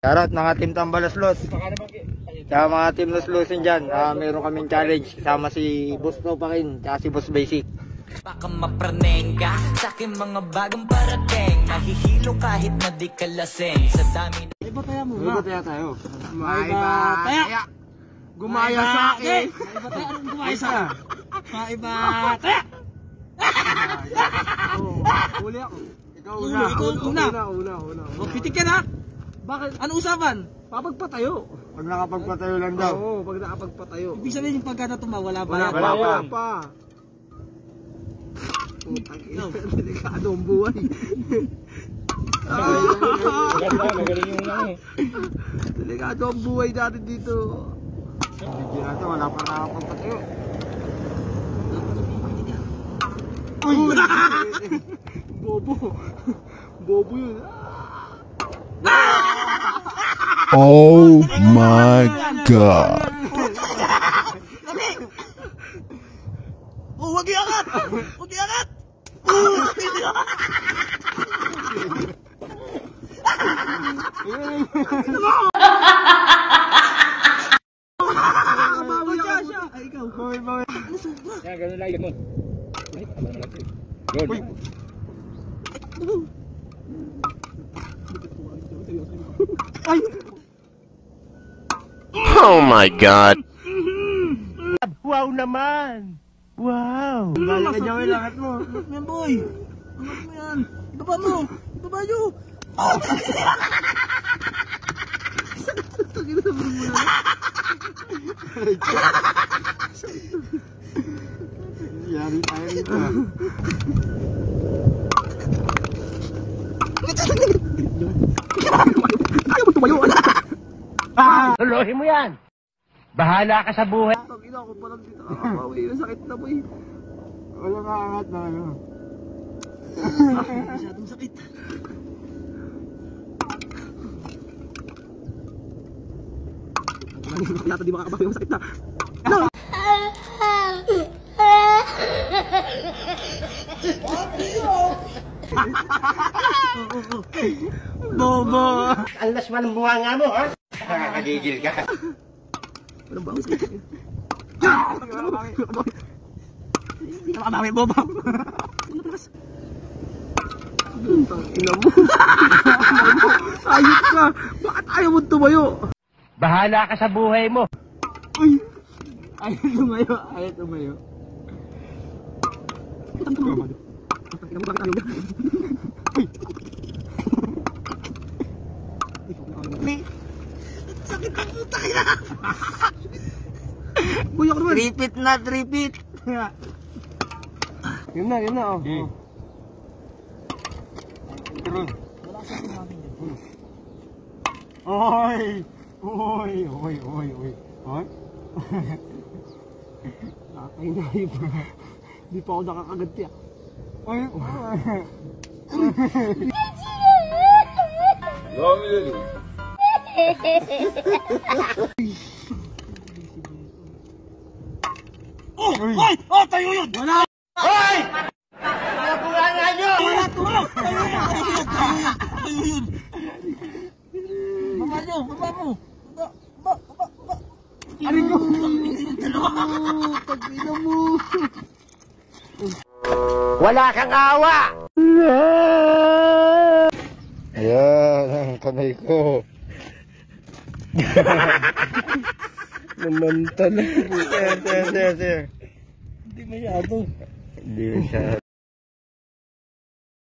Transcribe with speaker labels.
Speaker 1: Shoutout mga team Tambalaslos. Kaya mga team Loslosin dyan, meron kaming challenge kasama si Boss Topakin at si Boss Basic.
Speaker 2: Baka mapraneng ka sa aking mga bagong parating. Mahihilo kahit na di ka lasing. Sa dami na...
Speaker 3: Iba tayo muna.
Speaker 1: Iba tayo tayo.
Speaker 3: Iba tayo.
Speaker 1: Gumaya sa akin.
Speaker 3: Iba tayo. Gumaya sa akin. Iba tayo.
Speaker 1: Uli ako. Ikaw
Speaker 3: una.
Speaker 1: Una.
Speaker 3: O, pitik ka na. Bakit? Ano usapan? Papagpatayo.
Speaker 1: Pag nakapagpatayo lang daw.
Speaker 3: Oo, pag nakapagpatayo. Ibig sabihin yung pagka wala pa.
Speaker 1: Wala pa.
Speaker 3: Delikado ang buhay.
Speaker 1: Magaling yung una eh.
Speaker 3: Delikado ang buhay natin dito.
Speaker 1: Bigyan natin, wala pa nakapagpatayo.
Speaker 3: Bobo yun.
Speaker 4: Oh my God.
Speaker 3: Oh, wag iangat! Wag iangat! Ay, ikaw.
Speaker 1: Bawi. Yan, ganun lang yun. Ay, tama na natin. Yun.
Speaker 4: Oh my God.
Speaker 1: Wow naman! Wow! Balik ka dyan, langat mo.
Speaker 3: Angat mo yan, boy. Angat mo yan. Ibaba mo. Ibaba nyo. Tagin na mo muna.
Speaker 1: Yari tayo rito.
Speaker 3: Ayaw mo tumayo.
Speaker 1: Tulohin mo yan! Bahala ka sa buhay!
Speaker 3: Tagin ako pa lang dito. Nakakabawi. Sakit na, boy.
Speaker 1: Wala kaangat na ano.
Speaker 3: Masyadong sakit. Yata di makakabawi yung sakit na.
Speaker 1: Bobo! Ang lasman ng bunga nga mo, ha? Nakakagigil ka.
Speaker 3: Walang bawas ka. Hindi ka makabawi, bobo. Ano palakas? Ina mo. Ayot ka. Bakit ayaw mo tumayo?
Speaker 1: Bahala ka sa buhay mo!
Speaker 3: Uy! Ayaw tumayo. Ayaw tumayo. Itang tumayo. Ina mo, bakit ayaw na? Uy! Sakit ang puta kaya! Buyo ko naman!
Speaker 1: Tripit na, tripit!
Speaker 3: Yun na, oh.
Speaker 1: Okay. Tuloy. Oy! Oy!
Speaker 3: Ay, nahi pa. Di pa ako nakakagat ya.
Speaker 1: Oy!
Speaker 3: Oy! Oh, tayo yun! Wala!
Speaker 1: Hoy! Mga bunganga nyo!
Speaker 3: Wala tulog! Tayo yun! Baba nyo! Baba mo! Baba!
Speaker 1: Aling ko!
Speaker 3: Pag-ina mo!
Speaker 1: Wala kang awa! Ayan, ang kamay ko.
Speaker 3: Namanta na.
Speaker 1: Sir.
Speaker 3: Hindi masyado.
Speaker 1: Hindi masyado.